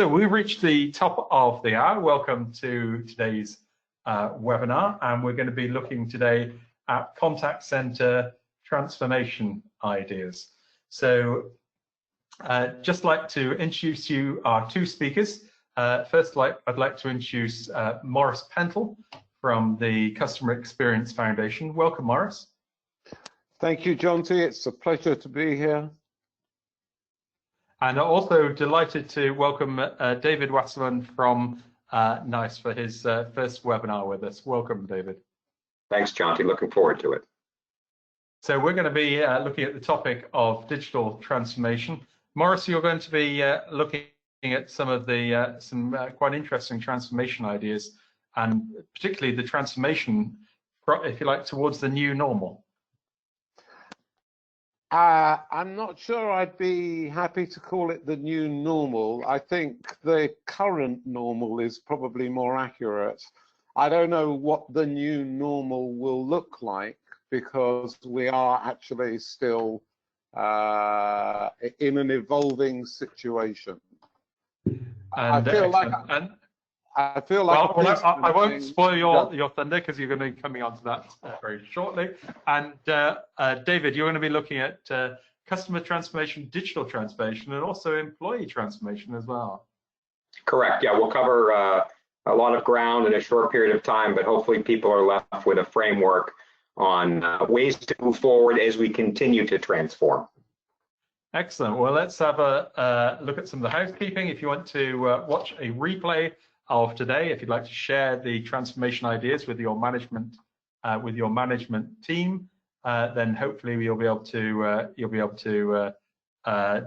So we've reached the top of the hour. Welcome to today's webinar, and we're going to be looking today at contact center transformation ideas. So just like to introduce you our two speakers. First, I'd like to introduce Maurice Pentle from the Customer Experience Foundation. Welcome, Maurice. Thank you, John T. It's a pleasure to be here. And also delighted to welcome David Wasserman from NICE for his first webinar with us. Welcome, David. Thanks, John T. Looking forward to it. So we're going to be looking at the topic of digital transformation. Maurice, you're going to be looking at some of the quite interesting transformation ideas, and particularly the transformation, if you like, towards the new normal. I'm not sure I'd be happy to call it the new normal. I think the current normal is probably more accurate. I don't know what the new normal will look like because we are actually still in an evolving situation. And I feel like I won't spoil your thunder because you're going to be coming on to that very shortly. And David, you're going to be looking at customer transformation, digital transformation, and also employee transformation as well. Correct. Yeah, we'll cover a lot of ground in a short period of time, but hopefully people are left with a framework on ways to move forward as we continue to transform. Excellent. Well, let's have a look at some of the housekeeping. If you want to watch a replay of today, if you'd like to share the transformation ideas with your management team, then hopefully you'll be able to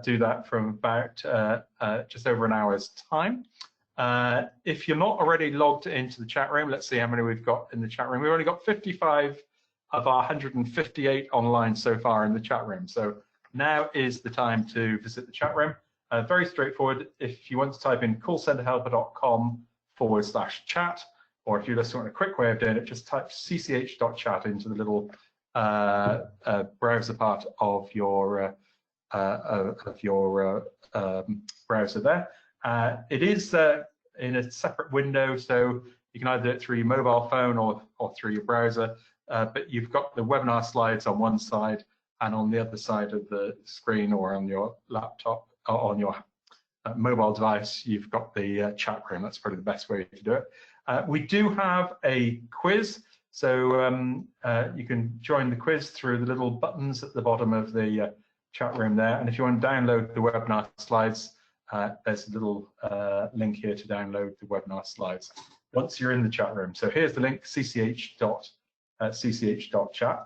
do that from about just over an hour's time. If you're not already logged into the chat room, let's see how many we've got in the chat room. We've only got 55 of our 158 online so far in the chat room. So now is the time to visit the chat room. Very straightforward. If you want to type in callcenterhelper.com/chat, or if you just want a quick way of doing it, just type cch.chat into the little browser part of your browser there. It is in a separate window, so you can either do it through your mobile phone or through your browser, but you've got the webinar slides on one side, and on the other side of the screen or on your laptop or on your mobile device, you've got the chat room. That's probably the best way to do it. We do have a quiz, so you can join the quiz through the little buttons at the bottom of the chat room there. And if you want to download the webinar slides, there's a little link here to download the webinar slides once you're in the chat room. So here's the link, cch.chat.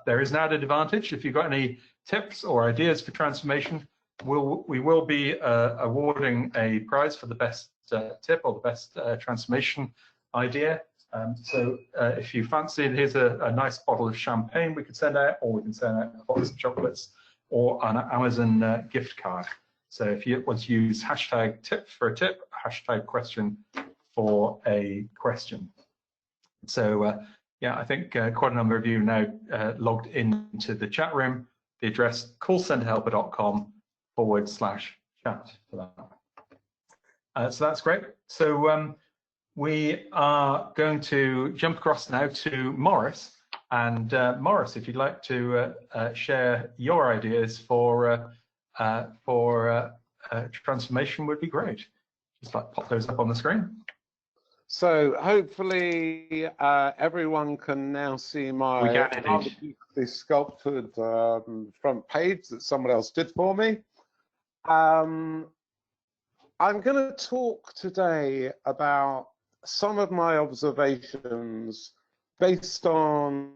There is an added advantage. If you've got any tips or ideas for transformation, we will be awarding a prize for the best tip or the best transformation idea. So if you fancy it, here's a nice bottle of champagne we could send out, or we can send out a box of chocolates or an Amazon gift card. So if you want to use hashtag tip for a tip, hashtag question for a question. So yeah, I think quite a number of you now logged into the chat room. The address callcenterhelper.com/chat for that. So that's great. So we are going to jump across now to Maurice. And Maurice, if you'd like to share your ideas for transformation, would be great. Just like pop those up on the screen. So hopefully everyone can now see my beautifully sculpted front page that someone else did for me. I'm going to talk today about some of my observations based on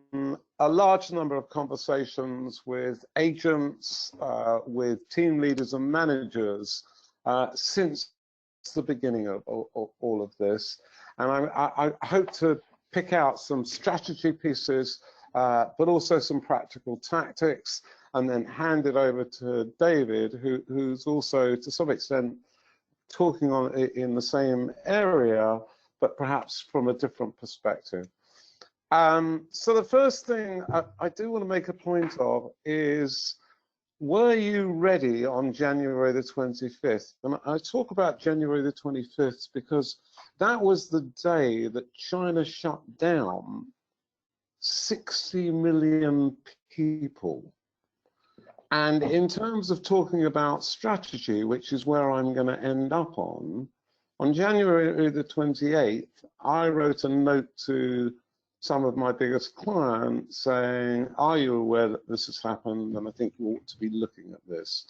a large number of conversations with agents, with team leaders and managers since the beginning of all of this. And I hope to pick out some strategy pieces, but also some practical tactics, and then hand it over to David, who's also, to some extent, talking on in the same area, but perhaps from a different perspective. So the first thing I do want to make a point of is were you ready on January the 25th? And I talk about January the 25th because that was the day that China shut down 60 million people. And in terms of talking about strategy, which is where I'm going to end up on January the 28th, I wrote a note to some of my biggest clients saying, are you aware that this has happened? And I think you ought to be looking at this.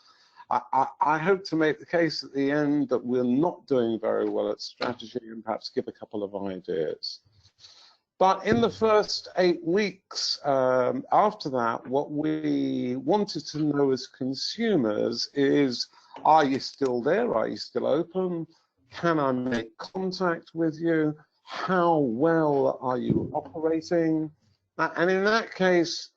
I hope to make the case at the end that we're not doing very well at strategy and perhaps give a couple of ideas. But in the first 8 weeks after that, what we wanted to know as consumers is, are you still there? Are you still open? Can I make contact with you? How well are you operating? And in that case,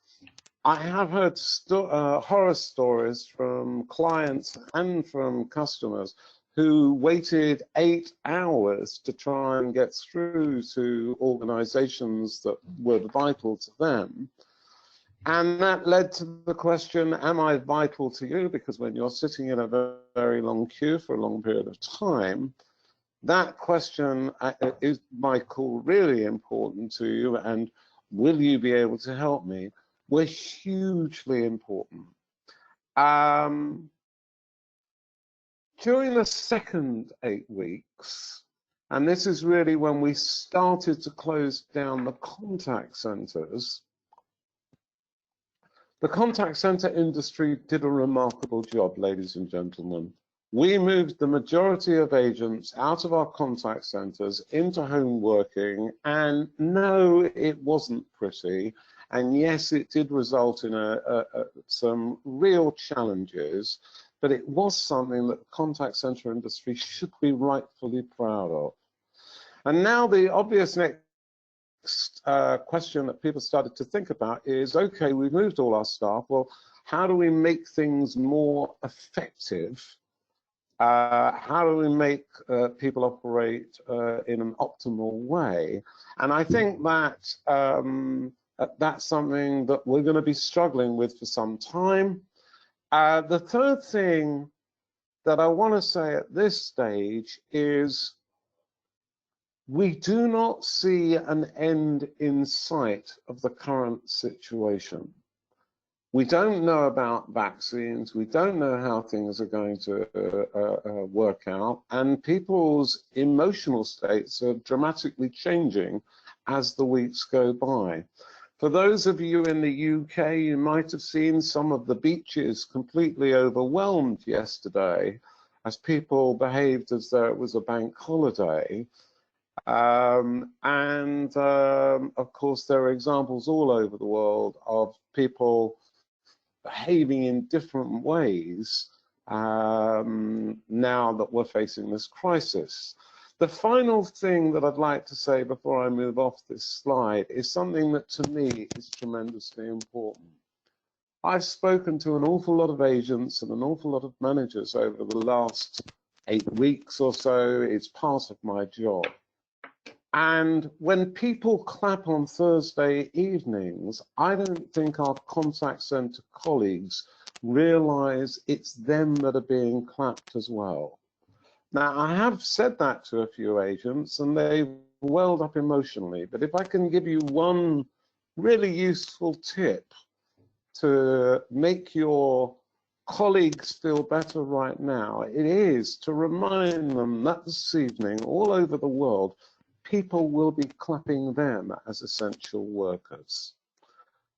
I have heard horror stories from clients and from customers who waited 8 hours to try and get through to organizations that were vital to them. And that led to the question, am I vital to you? Because when you're sitting in a very long queue for a long period of time, that question is, Michael, really important to you, and will you be able to help me? Were hugely important. During the second 8 weeks, and this is really when we started to close down the contact centers, the contact center industry did a remarkable job, ladies and gentlemen. We moved the majority of agents out of our contact centers into home working, and no, it wasn't pretty. And yes, it did result in some real challenges, but it was something that the contact center industry should be rightfully proud of. And now the obvious next question that people started to think about is, okay, we've moved all our staff. Well, how do we make things more effective? How do we make people operate in an optimal way? And I think that that's something that we're going to be struggling with for some time. The third thing that I want to say at this stage is we do not see an end in sight of the current situation. We don't know about vaccines. We don't know how things are going to work out. And people's emotional states are dramatically changing as the weeks go by. For those of you in the UK, you might have seen some of the beaches completely overwhelmed yesterday as people behaved as though it was a bank holiday. Of course, there are examples all over the world of people behaving in different ways now that we're facing this crisis. The final thing that I'd like to say before I move off this slide is something that to me is tremendously important. I've spoken to an awful lot of agents and an awful lot of managers over the last 8 weeks or so. It's part of my job. And when people clap on Thursday evenings, I don't think our contact center colleagues realize it's them that are being clapped as well. Now, I have said that to a few agents and they've welled up emotionally, but if I can give you one really useful tip to make your colleagues feel better right now, it is to remind them that this evening, all over the world, people will be clapping them as essential workers.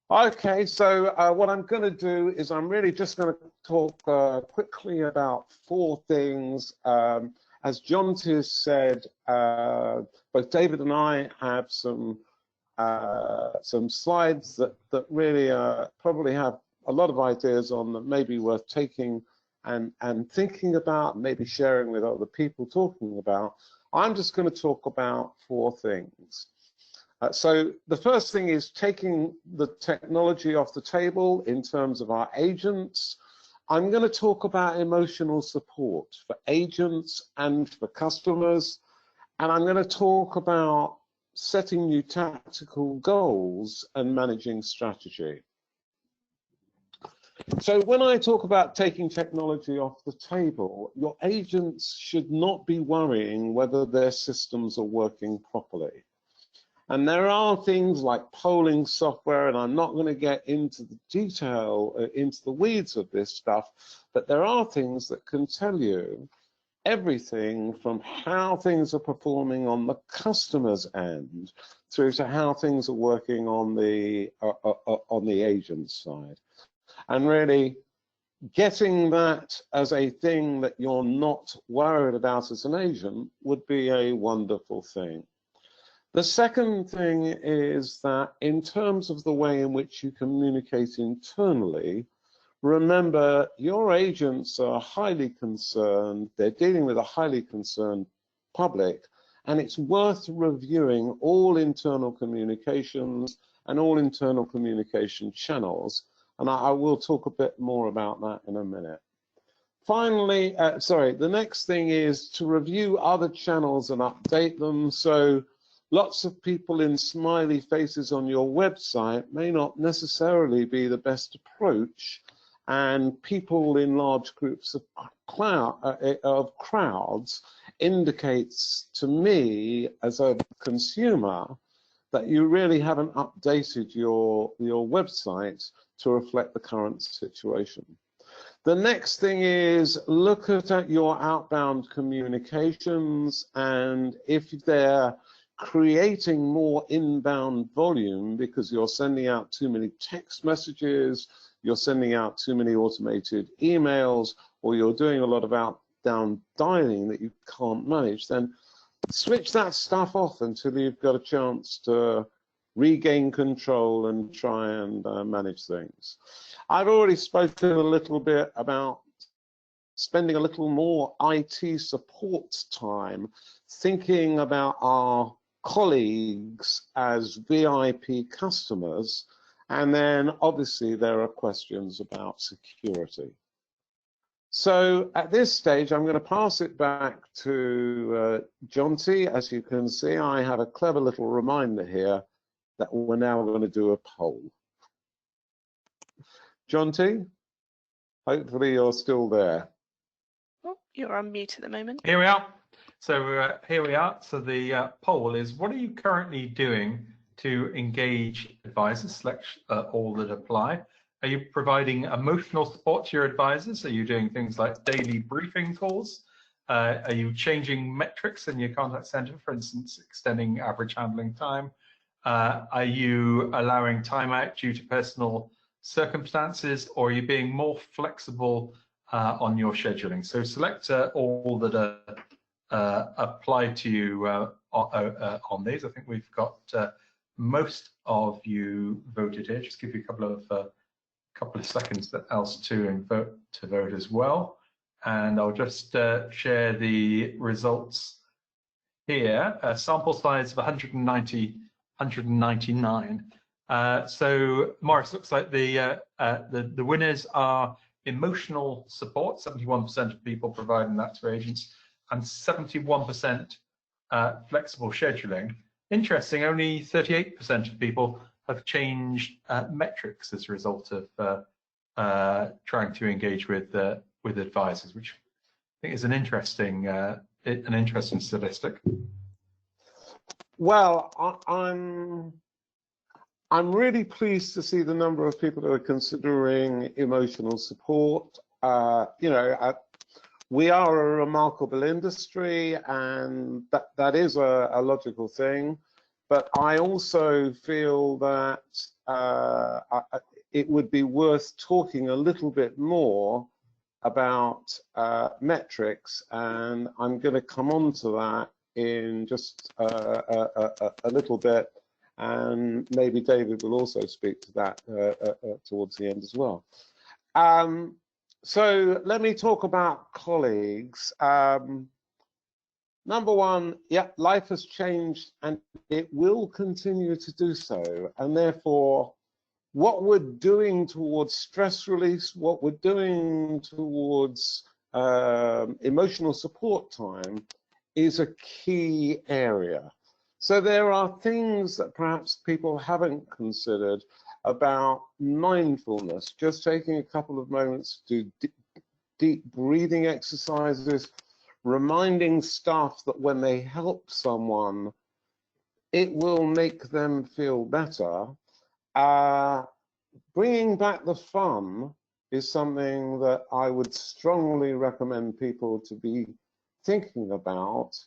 Okay, so what I'm going to do is I'm really just going to talk quickly about 4 things. As John Tiz said, both David and I have some slides that really probably have a lot of ideas on that may be worth taking and thinking about, maybe sharing with other people, talking about. I'm just going to talk about 4 things. So the first thing is taking the technology off the table in terms of our agents. I'm going to talk about emotional support for agents and for customers. And I'm going to talk about setting new tactical goals and managing strategy. So when I talk about taking technology off the table, your agents should not be worrying whether their systems are working properly. And there are things like polling software, and I'm not going to get into the detail, into the weeds of this stuff, but there are things that can tell you everything from how things are performing on the customer's end through to how things are working on the agent side. And really getting that as a thing that you're not worried about as an agent would be a wonderful thing. The second thing is that in terms of the way in which you communicate internally, remember your agents are highly concerned, they're dealing with a highly concerned public, and it's worth reviewing all internal communications and all internal communication channels. And I will talk a bit more about that in a minute. Finally, the next thing is to review other channels and update them. So lots of people in smiley faces on your website may not necessarily be the best approach, and people in large groups of crowds indicates to me as a consumer that you really haven't updated your website to reflect the current situation. The next thing is look at your outbound communications, and if they're creating more inbound volume because you're sending out too many text messages, you're sending out too many automated emails, or you're doing a lot of outbound dialing that you can't manage, then switch that stuff off until you've got a chance to regain control and try and manage things. I've already spoken a little bit about spending a little more IT support time thinking about our colleagues as VIP customers, and then obviously there are questions about security. So at this stage, I'm going to pass it back to Jonty. As you can see, I have a clever little reminder here that we're now going to do a poll. Jonty, hopefully you're still there. Oh, you're on mute at the moment. Here we are. So here we are. So the poll is, what are you currently doing to engage advisors? Select all that apply. Are you providing emotional support to your advisors? Are you doing things like daily briefing calls? Are you changing metrics in your contact center, for instance, extending average handling time? Are you allowing time out due to personal circumstances, or are you being more flexible on your scheduling? So select all that apply to you on these. I think we've got most of you voted here. Just give you a couple of seconds else to vote as well. And I'll just share the results here. Sample size of 199. So Morris, looks like the winners are emotional support, 71% of people providing that to agents, and 71% flexible scheduling. Interesting, only 38% of people have changed metrics as a result of trying to engage with advisors, which I think is an interesting statistic. Well, I'm really pleased to see the number of people who are considering emotional support. We are a remarkable industry, and that is a logical thing. But I also feel that it would be worth talking a little bit more about metrics, and I'm going to come on to that in just a little bit, and maybe David will also speak to that towards the end as well. So let me talk about colleagues. Number one, yeah, life has changed and it will continue to do so. And therefore, what we're doing towards stress release, what we're doing towards emotional support time is a key area. So there are things that perhaps people haven't considered about mindfulness, just taking a couple of moments to do deep breathing exercises, reminding staff that when they help someone, it will make them feel better. Bringing back the fun is something that I would strongly recommend people to be thinking about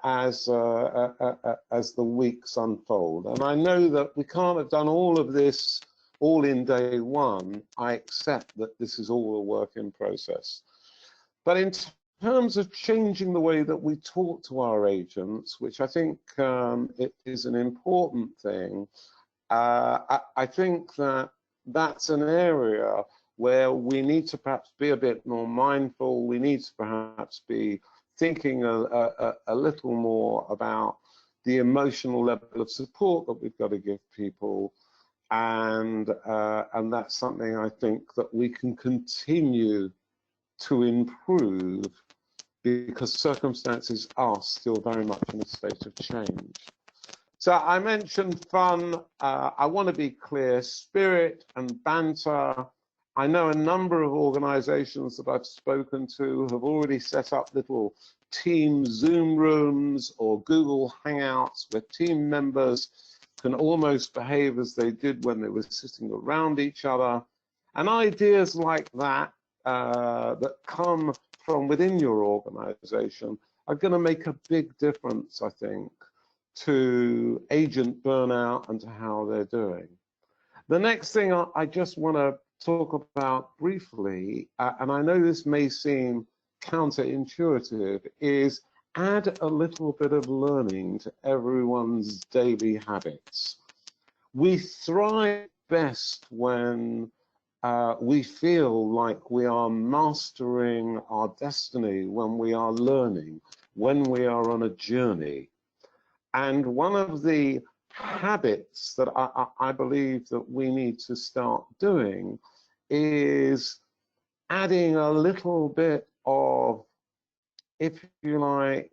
as the weeks unfold. And I know that we can't have done all of this all in day one. I accept that this is all a work in process. But in terms of changing the way that we talk to our agents, which I think it is an important thing, I think that that's an area where we need to perhaps be a bit more mindful. We need to perhaps be thinking a little more about the emotional level of support that we've got to give people. And that's something I think that we can continue to improve, because circumstances are still very much in a state of change. So I mentioned fun. I want to be clear, spirit and banter. I know a number of organizations that I've spoken to have already set up little team Zoom rooms or Google Hangouts where team members can almost behave as they did when they were sitting around each other. And ideas like that that come from within your organization are going to make a big difference, I think, to agent burnout and to how they're doing. The next thing I just want to talk about briefly, and I know this may seem counterintuitive, is add a little bit of learning to everyone's daily habits. We thrive best when we feel like we are mastering our destiny, when we are learning, when we are on a journey. And one of the habits that I believe that we need to start doing is adding a little bit of, if you like,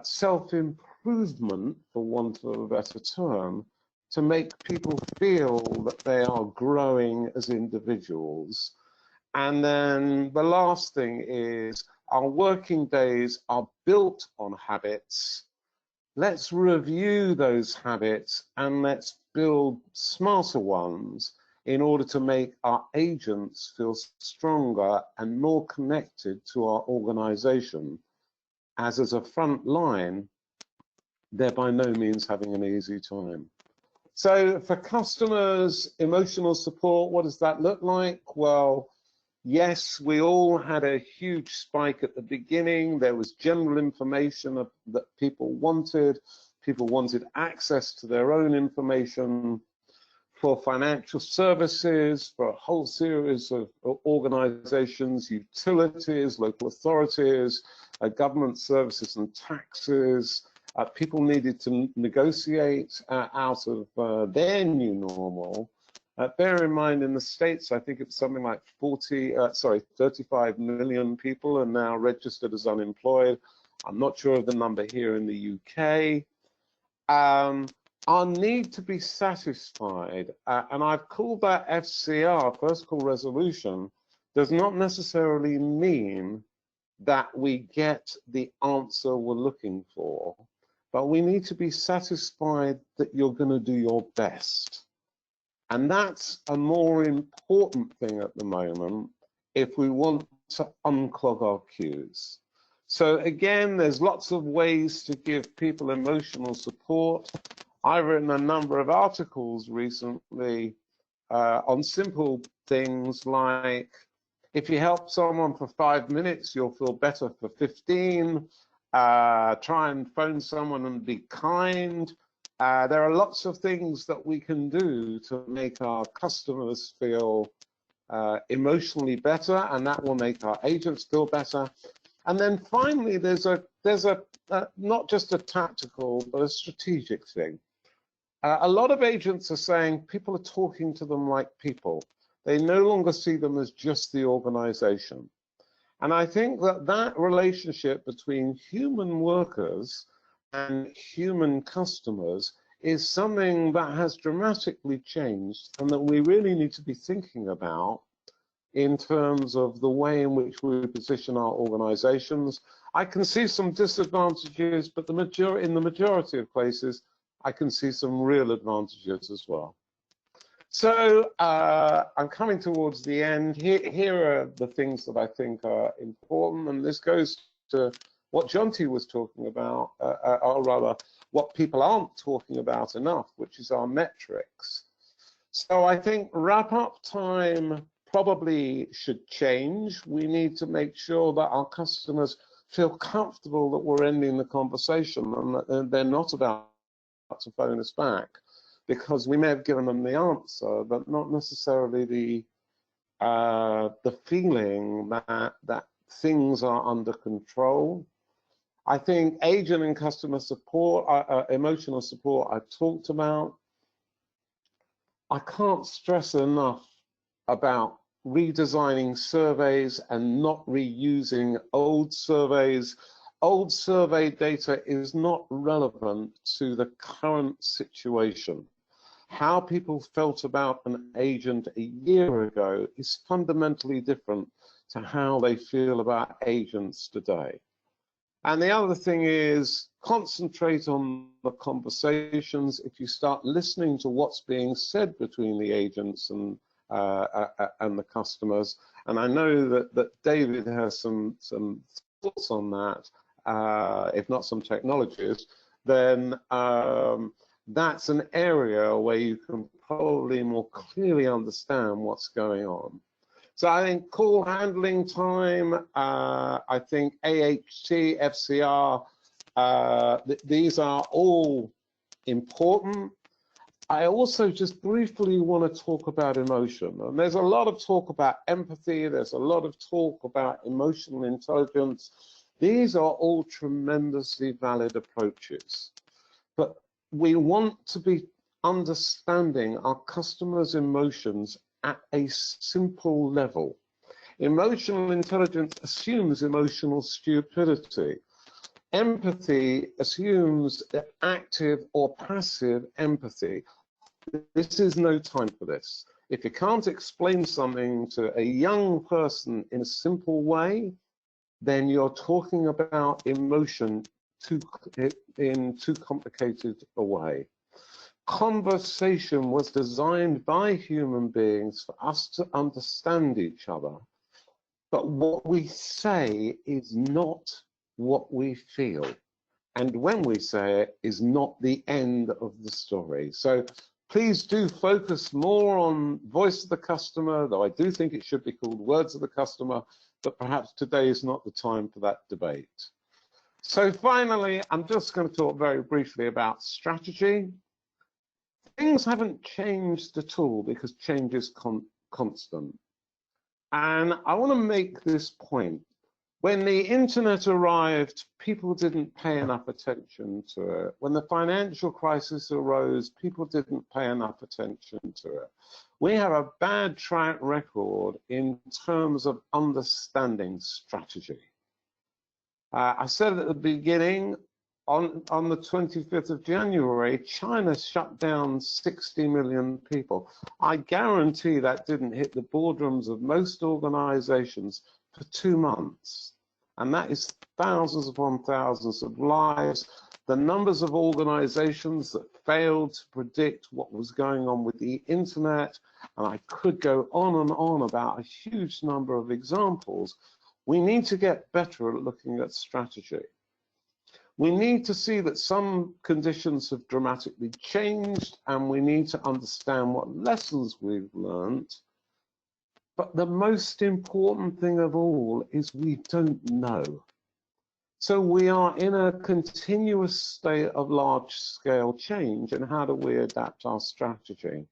self-improvement, for want of a better term, to make people feel that they are growing as individuals. And then the last thing is, our working days are built on habits. Let's review those habits and let's build smarter ones in order to make our agents feel stronger and more connected to our organization. As a front line, they're by no means having an easy time. So for customers, emotional support, what does that look like? Well, yes, we all had a huge spike at the beginning. There was general information that people wanted. People wanted access to their own information. For financial services, for a whole series of organizations, utilities, local authorities, government services and taxes, people needed to negotiate out of their new normal. Bear in mind, in the States, I think it's something like 35 million people are now registered as unemployed. I'm not sure of the number here in the UK. Our need to be satisfied, and I've called that FCR, first call resolution, does not necessarily mean that we get the answer we're looking for, but we need to be satisfied that you're going to do your best. And that's a more important thing at the moment if we want to unclog our queues. So again, there's lots of ways to give people emotional support. I've written a number of articles recently on simple things like, if you help someone for 5 minutes, you'll feel better for 15. Try and phone someone and be kind. There are lots of things that we can do to make our customers feel emotionally better, and that will make our agents feel better. And then finally, there's not just a tactical, but a strategic thing. A lot of agents are saying people are talking to them like people. They no longer see them as just the organization. And I think that that relationship between human workers and human customers is something that has dramatically changed and that we really need to be thinking about in terms of the way in which we position our organizations. I can see some disadvantages, but in the majority of places, I can see some real advantages as well. So I'm coming towards the end. Here are the things that I think are important, and this goes to what Jonty was talking about, or rather, what people aren't talking about enough, which is our metrics. So I think wrap-up time probably should change. We need to make sure that our customers feel comfortable that we're ending the conversation and that they're not about to phone us back, because we may have given them the answer, but not necessarily the feeling that things are under control. I think agent and customer support, emotional support, I've talked about. I can't stress enough about redesigning surveys and not reusing old surveys. Old survey data is not relevant to the current situation. How people felt about an agent a year ago is fundamentally different to how they feel about agents today. And the other thing is concentrate on the conversations. If you start listening to what's being said between the agents and the customers, and I know that David has some thoughts on that, if not some technologies, then that's an area where you can probably more clearly understand what's going on. So I think call handling time, I think AHT, FCR, these are all important. I also just briefly want to talk about emotion. And there's a lot of talk about empathy. There's a lot of talk about emotional intelligence. These are all tremendously valid approaches. But we want to be understanding our customers' emotions at a simple level. Emotional intelligence assumes emotional stupidity. Empathy assumes active or passive empathy. This is no time for this. If you can't explain something to a young person in a simple way, then you're talking about emotion in too complicated a way. Conversation was designed by human beings for us to understand each other, but what we say is not what we feel, and when we say it is not the end of the story. So please do focus more on voice of the customer, though I do think it should be called words of the customer, but perhaps today is not the time for that debate. So finally, I'm just going to talk very briefly about strategy. Things haven't changed at all because change is constant. And I want to make this point. When the internet arrived, people didn't pay enough attention to it. When the financial crisis arose, people didn't pay enough attention to it. We have a bad track record in terms of understanding strategy. I said at the beginning, on the 25th of January, China shut down 60 million people. I guarantee that didn't hit the boardrooms of most organizations for 2 months. And that is thousands upon thousands of lives. The numbers of organizations that failed to predict what was going on with the internet, and I could go on and on about a huge number of examples. We need to get better at looking at strategy. We need to see that some conditions have dramatically changed, and we need to understand what lessons we've learned. But the most important thing of all is we don't know. So we are in a continuous state of large-scale change, and how do we adapt our strategy?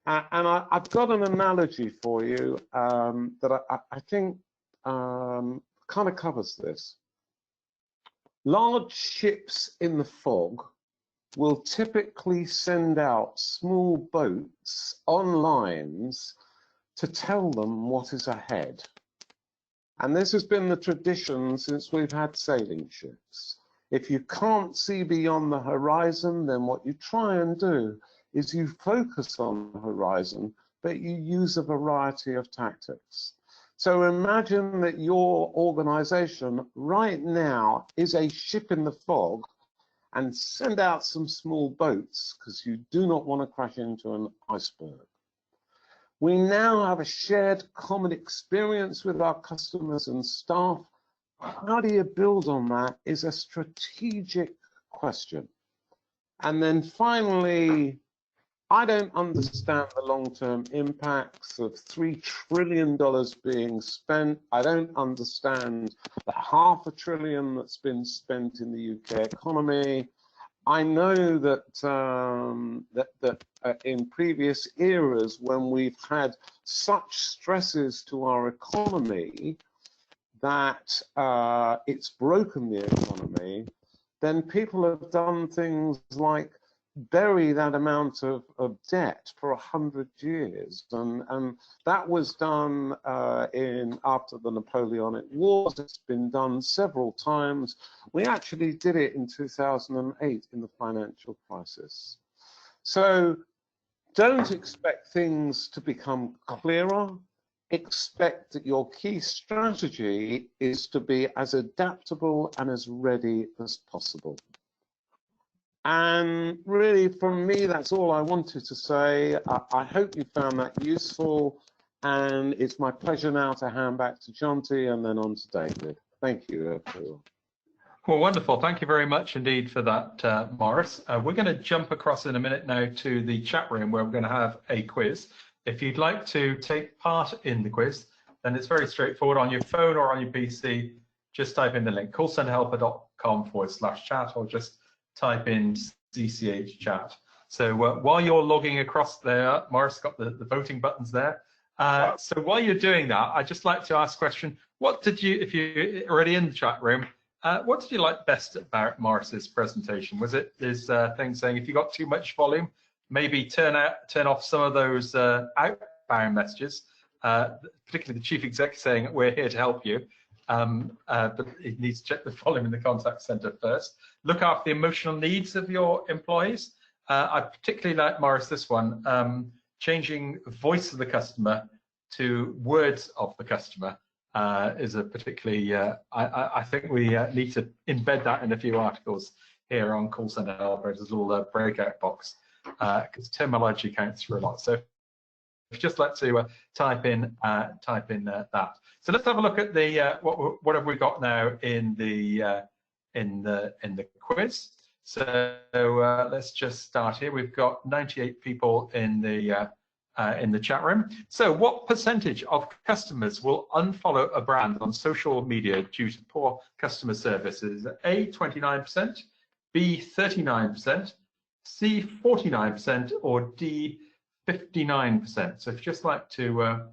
And I've got an analogy for you that I think kind of covers this. Large ships in the fog will typically send out small boats on lines to tell them what is ahead. And this has been the tradition since we've had sailing ships. If you can't see beyond the horizon, then what you try and do is you focus on the horizon, but you use a variety of tactics. So imagine that your organization right now is a ship in the fog, and send out some small boats because you do not want to crash into an iceberg. We now have a shared common experience with our customers and staff. How do you build on that is a strategic question. And then finally, I don't understand the long-term impacts of $3 trillion being spent. I don't understand the $500 billion that's been spent in the UK economy. I know that in previous eras, when we've had such stresses to our economy that it's broken the economy, then people have done things like bury that amount of debt for 100 years, and that was done after the Napoleonic Wars. It's been done several times. We actually did it in 2008 in the financial crisis. So don't expect things to become clearer. Expect that your key strategy is to be as adaptable and as ready as possible. And really, from me, that's all I wanted to say. I hope you found that useful. And it's my pleasure now to hand back to Jonty and then on to David. Thank you, everyone. Well, wonderful. Thank you very much indeed for that, Morris. We're going to jump across in a minute now to the chat room where we're going to have a quiz. If you'd like to take part in the quiz, then it's very straightforward. On your phone or on your PC, just type in the link, callcenterhelper.com/chat, or just type in CCH chat. So while you're logging across there, Morris got the voting buttons there. So while you're doing that, I'd just like to ask a question. What did you, if you're already in the chat room, what did you like best about Morris's presentation? Was it his thing saying if you got too much volume, maybe turn off some of those outbound messages, particularly the chief exec saying we're here to help you, but it needs to check the volume in the contact center first. Look after the emotional needs of your employees. I particularly like, Morris, this one, changing voice of the customer to words of the customer is a particularly, I think we need to embed that in a few articles here on Call Center Helper as a little breakout box, because terminology counts for a lot. So if you just like to type in that. So let's have a look at the what have we got now in the quiz. So let's just start here. We've got 98 people in the chat room. So what percentage of customers will unfollow a brand on social media due to poor customer service? Is it A, 29%, B, 39%, C, 49%, or D, 59%? So if you'd just like to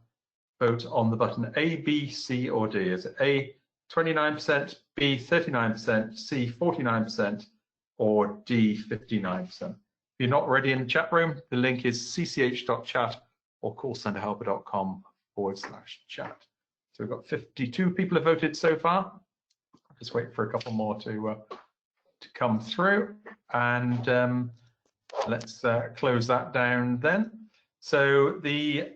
vote on the button A, B, C, or D. Is it A, 29%, B, 39%, C, 49%, or D, 59%? If you're not already in the chat room, the link is cch.chat or callcenterhelper.com/chat. So we've got 52 people have voted so far. Just wait for a couple more to come through, and let's close that down then. So the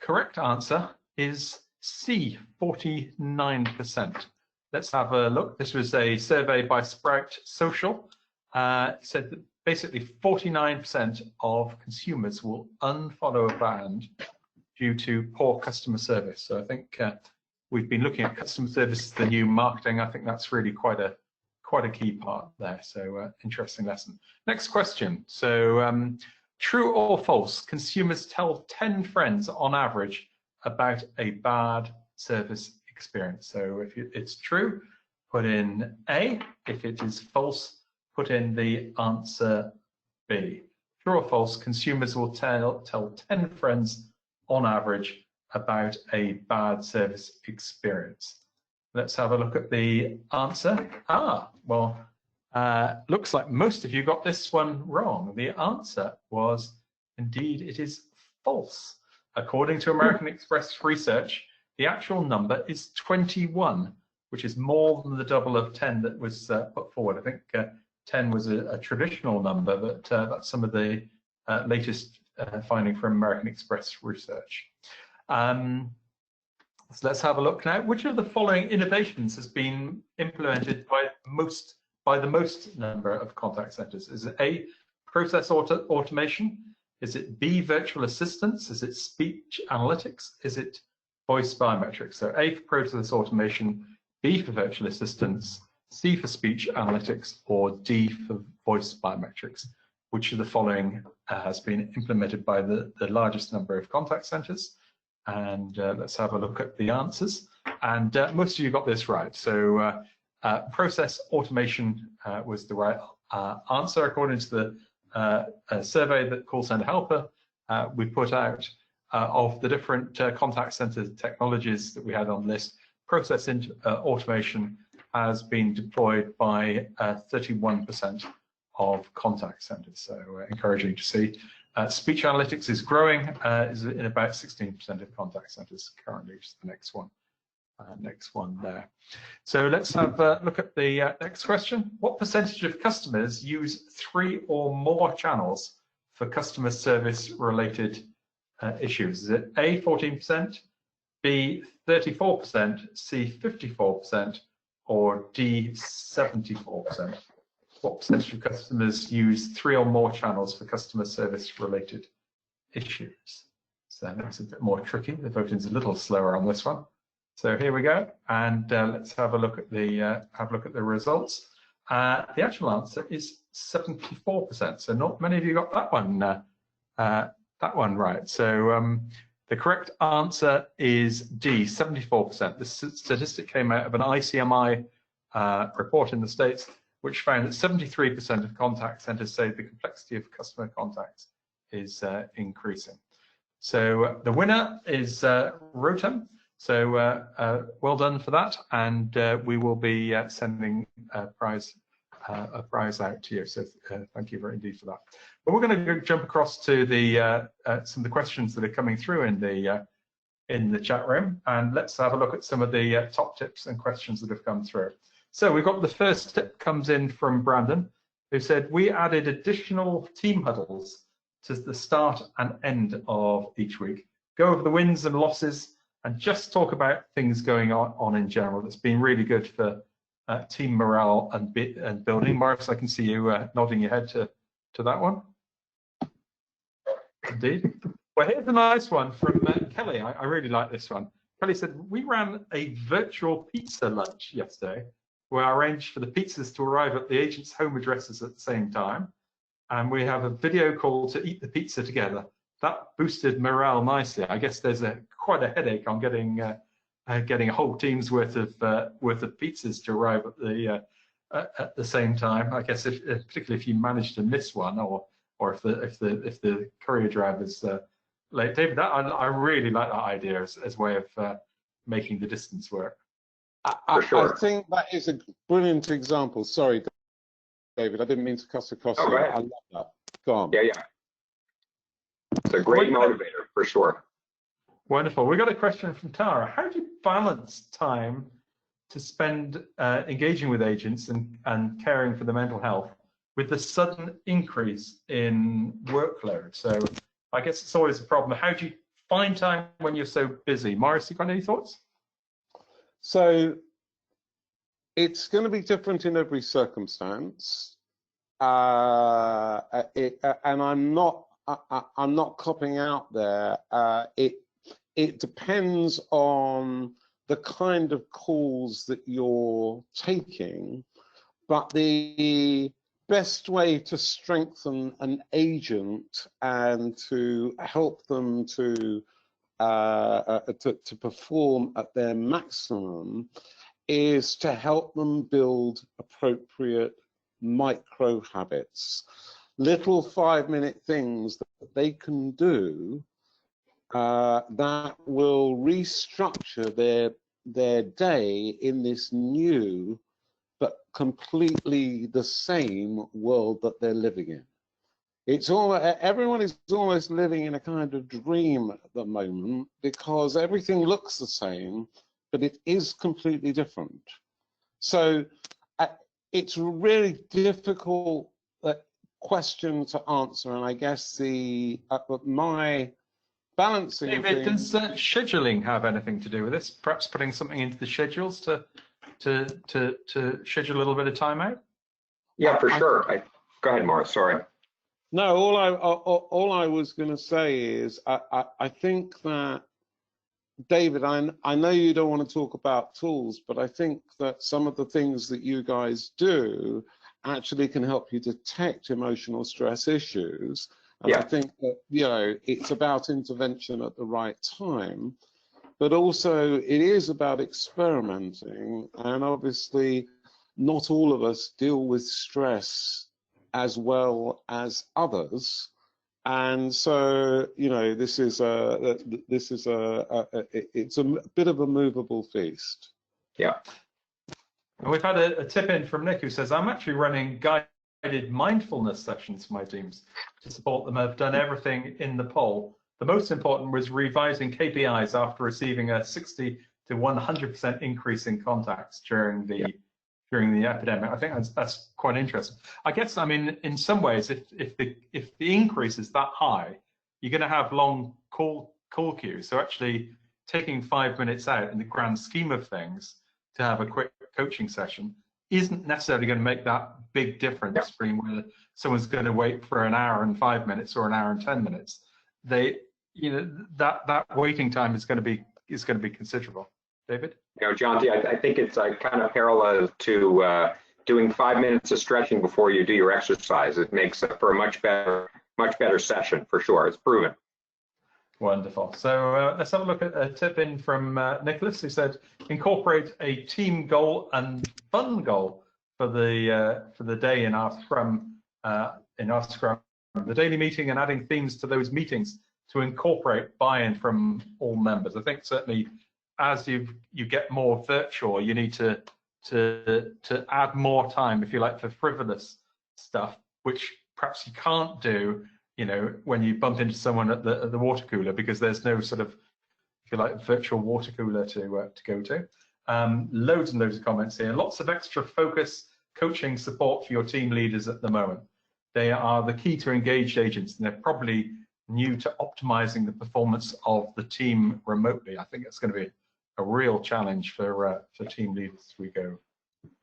correct answer is C, 49%. Let's have a look. This was a survey by Sprout Social. It said that basically 49% of consumers will unfollow a brand due to poor customer service. So I think we've been looking at customer service as the new marketing. I think that's really quite a key part there. So interesting lesson. Next question. So true or false? Consumers tell 10 friends on average about a bad service experience. So if it's true, put in A. If it is false, put in the answer B. True or false? Consumers will tell 10 friends on average about a bad service experience. Let's have a look at the answer. Well, looks like most of you got this one wrong. The answer was, indeed, it is false. According to American Express research, the actual number is 21. which is more than the double of 10 that was put forward. I think 10 was a traditional number, but that's some of the latest finding from American Express research. So let's have a look now. Which of the following innovations has been implemented by the most number of contact centers? Is it A, process automation? Is it B, virtual assistants? Is it speech analytics? Is it voice biometrics? So A for process automation, B for virtual assistants, C for speech analytics, or D for voice biometrics. Which of the following has been implemented by the largest number of contact centers? And let's have a look at the answers. And most of you got this right. So process automation was the right answer according to the survey that Call Center Helper we put out of the different contact center technologies that we had on this. Process automation has been deployed by 31% of contact centers. So encouraging to see. Speech analytics is growing, is in about 16% of contact centers currently, which is the next one there. So let's have a look at the next question. What percentage of customers use 3 or more channels for customer service related issues? Is it A, 14%, B, 34%, C, 54%, or D, 74%? What percentage of customers use 3 or more channels for customer service related issues? So that makes it a bit more tricky. The voting's a little slower on this one. So here we go, and let's have a look at the results. The actual answer is 74%. So not many of you got that one right. So the correct answer is D, 74%. This statistic came out of an ICMI report in the States, which found that 73% of contact centers say the complexity of customer contacts is increasing. So the winner is Rotem. So well done for that, and we will be sending a prize out to you. So thank you very indeed for that. But we're going to jump across to the some of the questions that are coming through in the chat room, and let's have a look at some of the top tips and questions that have come through. So we've got the first tip comes in from Brandon, who said, we added additional team huddles to the start and end of each week. Go over the wins and losses and just talk about things going on in general. It's been really good for team morale and building. Morris, I can see you nodding your head to that one. Indeed. Well, here's a nice one from Kelly. I really like this one. Kelly said, we ran a virtual pizza lunch yesterday, where I arranged for the pizzas to arrive at the agent's home addresses at the same time. And we have a video call to eat the pizza together. That boosted morale nicely. I guess there's quite a headache on getting a whole team's worth of pizzas to arrive at the same time. I guess particularly if you manage to miss one, or if the courier driver's late. David, I really like that idea as a way of making the distance work. I think that is a brilliant example. Sorry, David, I didn't mean to cuss across you. I love that. Go on. Yeah. It's a great motivator for sure. Wonderful. We got a question from Tara. How do you balance time to spend engaging with agents and caring for the mental health with the sudden increase in workload? So I guess it's always a problem. How do you find time when you're so busy? Morris, you got any thoughts? So it's going to be different in every circumstance, and I'm not copping out there. It depends on the kind of calls that you're taking, but the best way to strengthen an agent and to help them to perform at their maximum is to help them build appropriate micro habits, little 5-minute things that they can do that will restructure their day in this new but completely the same world that they're living in. Everyone is almost living in a kind of dream at the moment because everything looks the same, but it is completely different. So it's a really difficult question to answer, and I guess my balancing David, thing. does scheduling have anything to do with this? Perhaps putting something into the schedules to schedule a little bit of time out? Yeah, for sure. Go ahead, Morris. Sorry. No, all I was going to say is I think that, David, I know you don't want to talk about tools, but I think that some of the things that you guys do actually can help you detect emotional stress issues. And I think that, you know, it's about intervention at the right time, but also it is about experimenting. And obviously, not all of us deal with stress as well as others. And so, you know, it's a bit of a movable feast. Yeah. And we've had a tip in from Nick who says, I'm actually running guided mindfulness sessions for my teams to support them. I've done everything in the poll. The most important was revising KPIs after receiving a 60 to 100% increase in contacts during the epidemic. I think that's quite interesting. I guess, I mean, in some ways, if the increase is that high, you're going to have long call queues. So actually taking 5 minutes out in the grand scheme of things to have a quick coaching session isn't necessarily going to make that big difference between whether someone's going to wait for an hour and 5 minutes or an hour and 10 minutes. You know, that waiting time is going to be considerable. David? You know, Jonty, I think it's kind of parallel to doing 5 minutes of stretching before you do your exercise. It makes for a much better session, for sure. It's proven. Wonderful. So let's have a look at a tip in from Nicholas, who said, incorporate a team goal and fun goal for the day in our Scrum, the daily meeting, and adding themes to those meetings to incorporate buy-in from all members. I think certainly as you get more virtual, you need to add more time, if you like, for frivolous stuff, which perhaps you can't do, you know, when you bump into someone at the water cooler, because there's no sort of, if you like, virtual water cooler to go to. Loads and loads of comments here. Lots of extra focus, coaching, support for your team leaders at the moment. They are the key to engaged agents, and they're probably new to optimizing the performance of the team remotely. I think it's going to be a real challenge for team leaders as we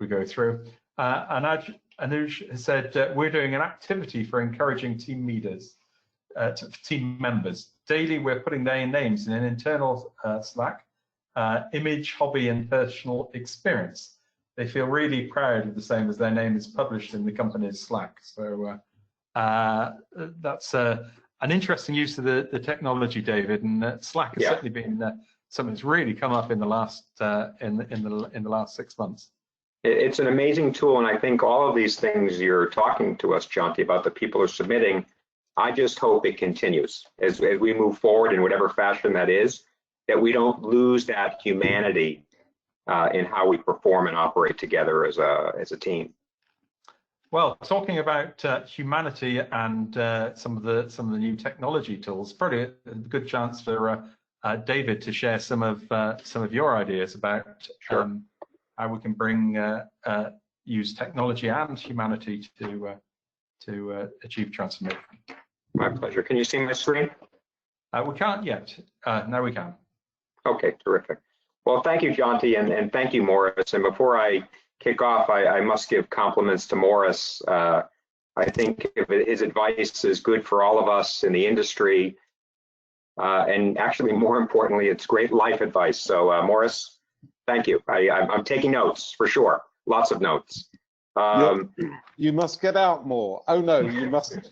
go through. And Anuj has said we're doing an activity for encouraging team members. Daily, we're putting their names in an internal Slack, image, hobby, and personal experience. They feel really proud of the same as their name is published in the company's Slack. So that's an interesting use of the technology, David, and Slack has certainly been something that's really come up in the last in the last 6 months. It's an amazing tool, and I think all of these things you're talking to us, Jonty, about the people who are submitting, I just hope it continues as we move forward in whatever fashion that is, that we don't lose that humanity in how we perform and operate together as a team. Well, talking about humanity and some of the new technology tools, probably a good chance for David to share some of your ideas about how we can use technology and humanity to achieve transformation. My pleasure. Can you see my screen? We can't yet. Now we can. Okay, terrific. Well, thank you, Jonty, and thank you, Morris. And before I kick off, I must give compliments to Morris. I think his advice is good for all of us in the industry. And actually, more importantly, it's great life advice. So, Morris, thank you. I'm taking notes for sure. Lots of notes. You must get out more. Oh no, you mustn't.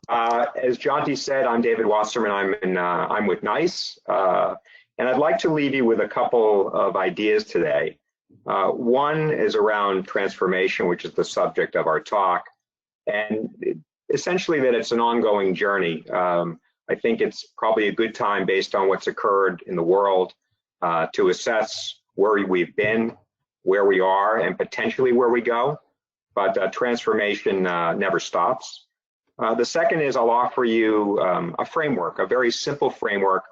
As Jonty said, I'm David Wasserman. I'm with NICE, and I'd like to leave you with a couple of ideas today. One is around transformation, which is the subject of our talk, and essentially that it's an ongoing journey. I think it's probably a good time, based on what's occurred in the world, to assess where we've been, where we are, and potentially where we go. But transformation never stops. The second is I'll offer you a framework, a very simple framework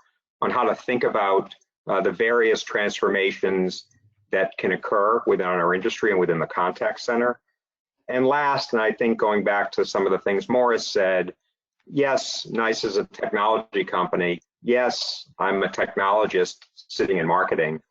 on how to think about the various transformations that can occur within our industry and within the contact center. And last, and I think going back to some of the things Morris said, yes, NICE is a technology company. Yes, I'm a technologist sitting in marketing,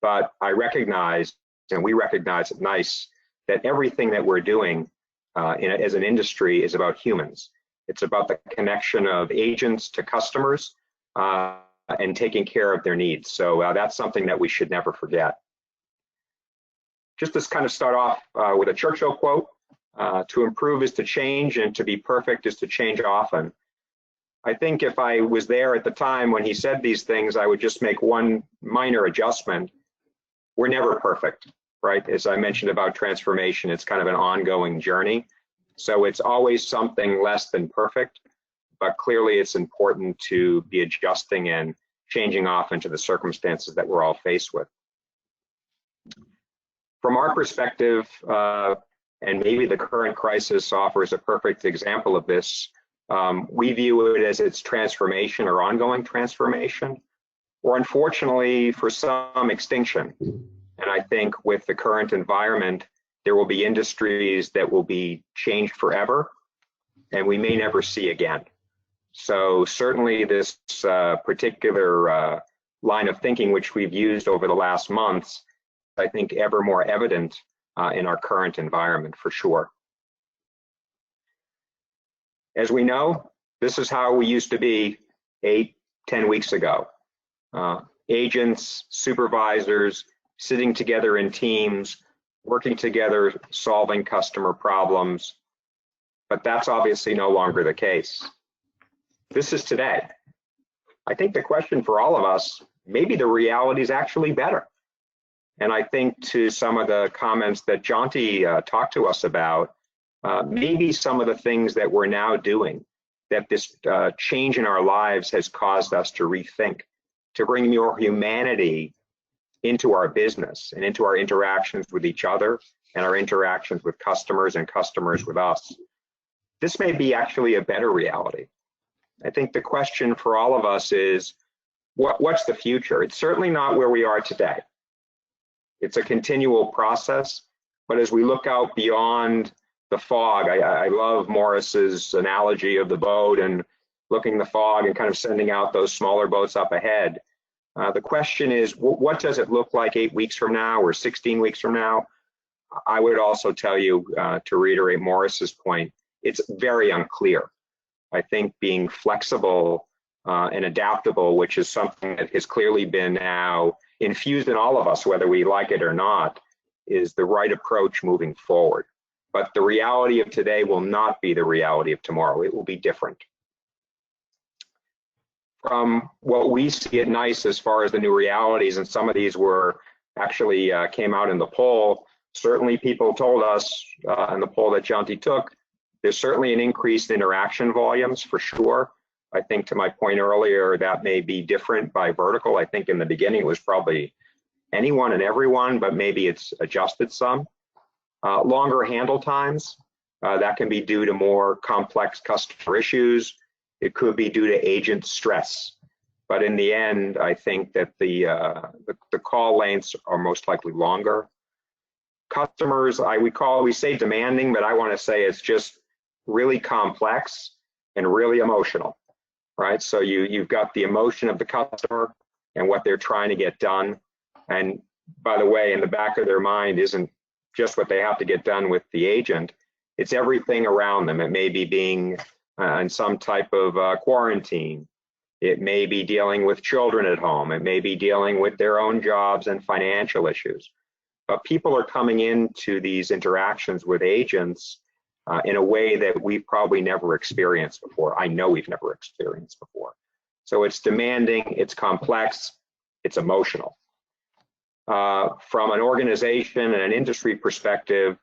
but I recognize, and we recognize at NICE, that everything that we're doing as an industry is about humans. It's about the connection of agents to customers and taking care of their needs. So that's something that we should never forget. Just to kind of start off with a Churchill quote, to improve is to change, and to be perfect is to change often. I think if I was there at the time when he said these things, I would just make one minor adjustment. We're never perfect, right? As I mentioned about transformation, it's kind of an ongoing journey. So it's always something less than perfect, but clearly it's important to be adjusting and changing off into the circumstances that we're all faced with. From our perspective, and maybe the current crisis offers a perfect example of this, we view it as its transformation or ongoing transformation, or unfortunately for some, extinction. And I think with the current environment, there will be industries that will be changed forever, and we may never see again. So certainly this particular line of thinking, which we've used over the last months, I think ever more evident in our current environment for sure. As we know, this is how we used to be 8-10 weeks ago. Agents, supervisors, sitting together in teams, working together, solving customer problems, but that's obviously no longer the case. This is today. I think the question for all of us, maybe the reality is actually better. And I think to some of the comments that Jonty talked to us about, maybe some of the things that we're now doing, that this change in our lives has caused us to rethink, to bring more humanity into our business and into our interactions with each other and our interactions with customers and customers with us. This may be actually a better reality. I think the question for all of us is, what's the future? It's certainly not where we are today. It's a continual process, but as we look out beyond the fog, I love Morris's analogy of the boat and looking the fog and kind of sending out those smaller boats up ahead. The question is, what does it look like 8 weeks from now or 16 weeks from now? I would also tell you, to reiterate Morris's point, it's very unclear. I think being flexible and adaptable, which is something that has clearly been now infused in all of us, whether we like it or not, is the right approach moving forward. But the reality of today will not be the reality of tomorrow. It will be different. From what we see at NICE as far as the new realities, and some of these were actually came out in the poll, certainly people told us in the poll that Jonty took, there's certainly an increased interaction volumes for sure. I think to my point earlier, that may be different by vertical. I think in the beginning it was probably anyone and everyone, but maybe it's adjusted some. Longer handle times, that can be due to more complex customer issues. It could be due to agent stress. But in the end, I think that the call lengths are most likely longer. Customers, we say demanding, but I want to say it's just really complex and really emotional, right? So you've got the emotion of the customer and what they're trying to get done. And by the way, in the back of their mind isn't just what they have to get done with the agent, it's everything around them. It may be being in some type of quarantine. It may be dealing with children at home. It may be dealing with their own jobs and financial issues. But people are coming into these interactions with agents in a way that we've probably never experienced before. I know we've never experienced before. So it's demanding, it's complex, it's emotional. From an organization and an industry perspective,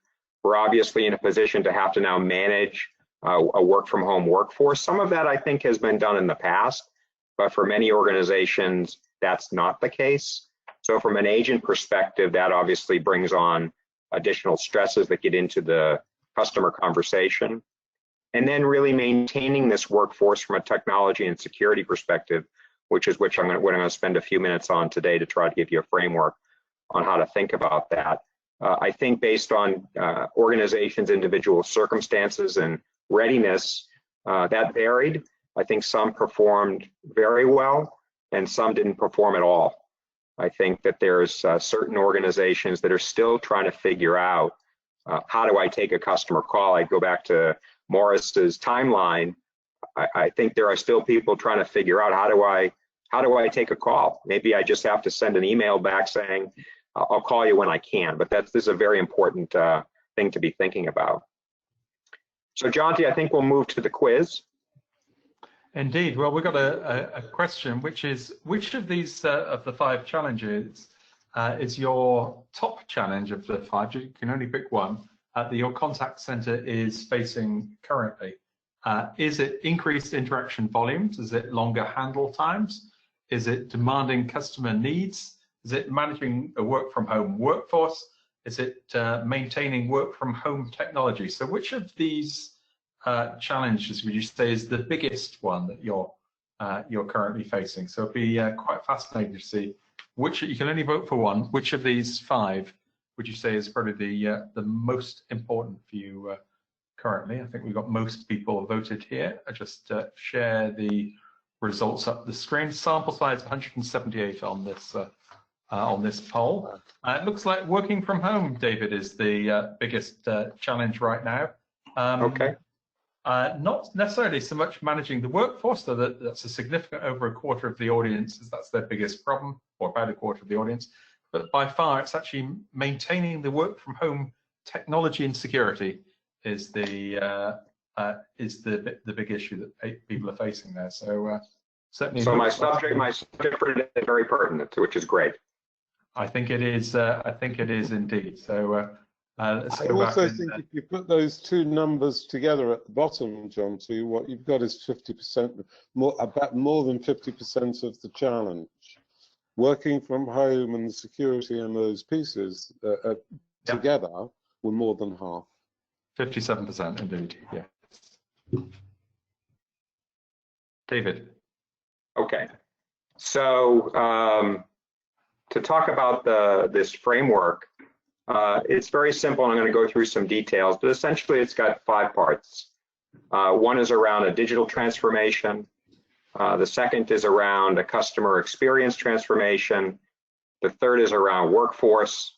we're obviously in a position to have to now manage a work from home workforce. Some of that I think has been done in the past, but for many organizations, that's not the case. So from an agent perspective, that obviously brings on additional stresses that get into the customer conversation. And then really maintaining this workforce from a technology and security perspective, which what I'm going to spend a few minutes on today to try to give you a framework on how to think about that. I think based on organizations' individual circumstances and readiness, that varied. I think some performed very well and some didn't perform at all. I think that there's certain organizations that are still trying to figure out how do I take a customer call. I go back to Morris's timeline. I think there are still people trying to figure out how do I take a call. Maybe I just have to send an email back saying I'll call you when I can. But this is a very important thing to be thinking about. So Jonty, I think we'll move to the quiz. Indeed. Well, we've got a question, which is, which of these of the 5 challenges is your top challenge of the 5? You can only pick one that your contact center is facing currently. Is it increased interaction volumes? Is it longer handle times? Is it demanding customer needs? Is it managing a work from home workforce? Is it maintaining work from home technology? So which of these challenges would you say is the biggest one that you're currently facing? So it'd be quite fascinating to see which, you can only vote for one, which of these 5 would you say is probably the most important for you currently? I think we've got most people voted here. I just share the results up the screen. Sample size 178 on this poll. It looks like working from home, David, is the biggest challenge right now. Okay. Not necessarily so much managing the workforce, though that's a significant over a quarter of the audience, that's their biggest problem, or about a quarter of the audience. But by far, it's actually maintaining the work from home technology and security is the big issue that people are facing there. So certainly. So my subject is very pertinent, which is great. I think it is. I think it is indeed. So. Let's I go also back think if you put those 2 numbers together at the bottom, John, to what you've got is 50% more, about more than 50% of the challenge. Working from home and the security and those pieces together were more than half. 57% indeed. Yeah. David. Okay. So to talk about this framework. It's very simple, and I'm going to go through some details, but essentially it's got 5 parts. One is around a digital transformation. The second is around a customer experience transformation. The third is around workforce.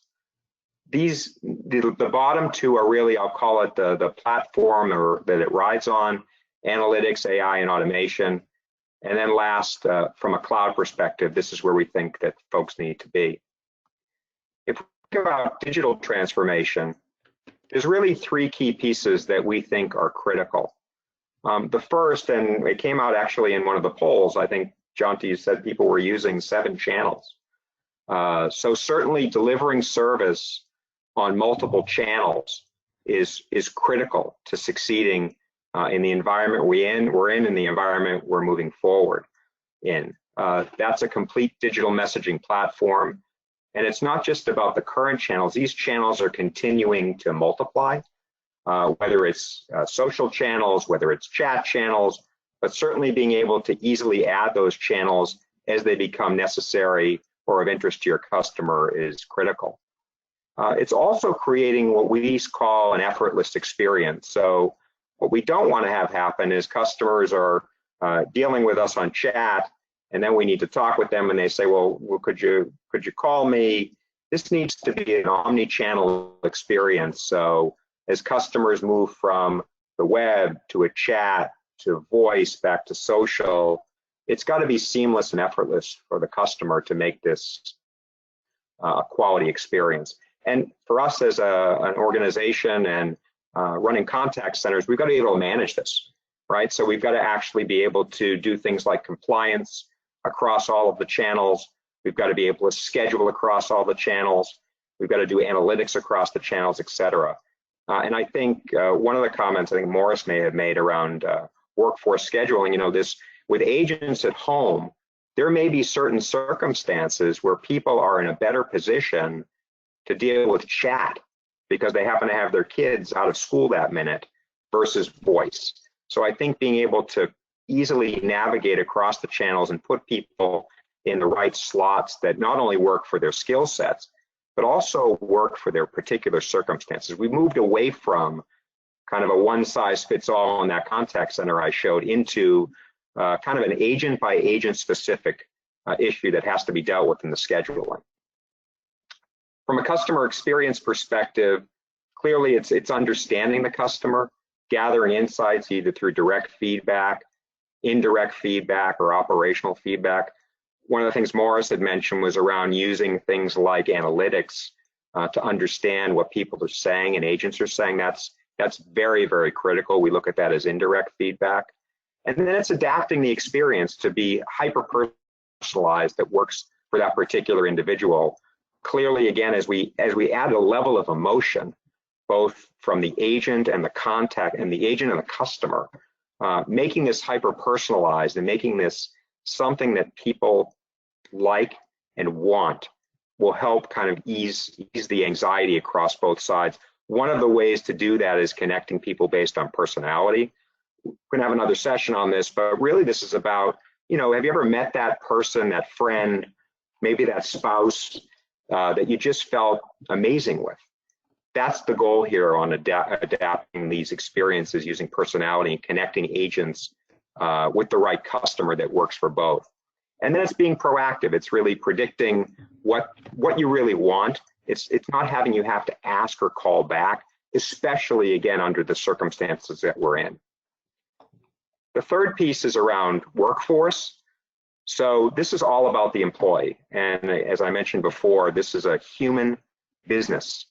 The bottom 2 are really, I'll call it the platform that it rides on, analytics, AI, and automation. And then last, from a cloud perspective, this is where we think that folks need to be. If about digital transformation, there's really 3 key pieces that we think are critical. The first, and it came out actually in one of the polls, I think Jonty said people were using 7 channels. So certainly delivering service on multiple channels is critical to succeeding in the environment we're in and the environment we're moving forward in. That's a complete digital messaging platform. And it's not just about the current channels. These channels are continuing to multiply, whether it's social channels, whether it's chat channels, but certainly being able to easily add those channels as they become necessary or of interest to your customer is critical. It's also creating what we call an effortless experience. So what we don't want to have happen is customers are dealing with us on chat, and then we need to talk with them and they say, well could you call me? This needs to be an omni-channel experience. So as customers move from the web to a chat to voice back to social, it's got to be seamless and effortless for the customer to make this a quality experience. And for us as an organization and running contact centers, we've got to be able to manage this, right? So we've got to actually be able to do things like compliance across all of the channels. We've got to be able to schedule across all the channels. We've got to do analytics across the channels, et cetera. And I think one of the comments I think Morris may have made around workforce scheduling, this with agents at home, there may be certain circumstances where people are in a better position to deal with chat because they happen to have their kids out of school that minute versus voice. So I think being able to easily navigate across the channels and put people in the right slots that not only work for their skill sets, but also work for their particular circumstances. We moved away from kind of a one-size-fits-all in that contact center I showed into kind of an agent-by-agent specific issue that has to be dealt with in the scheduling. From a customer experience perspective, clearly it's understanding the customer, gathering insights either through direct feedback, indirect feedback, or operational feedback. One of the things Morris had mentioned was around using things like analytics to understand what people are saying and agents are saying. That's very, very critical. We look at that as indirect feedback. And then it's adapting the experience to be hyper-personalized that works for that particular individual. Clearly, again, as we add a level of emotion, both from the agent and the contact and the agent and the customer, making this hyper-personalized and making this something that people like and want will help kind of ease the anxiety across both sides. One of the ways to do that is connecting people based on personality. We're gonna have another session on this, but really this is about, you know, have you ever met that person, that friend, maybe that spouse that you just felt amazing with? That's the goal here on adapting these experiences using personality and connecting agents with the right customer that works for both. And then it's being proactive. It's really predicting what you really want. It's not having you have to ask or call back, especially again under the circumstances that we're in. The third piece is around workforce. So this is all about the employee. And as I mentioned before, this is a human business.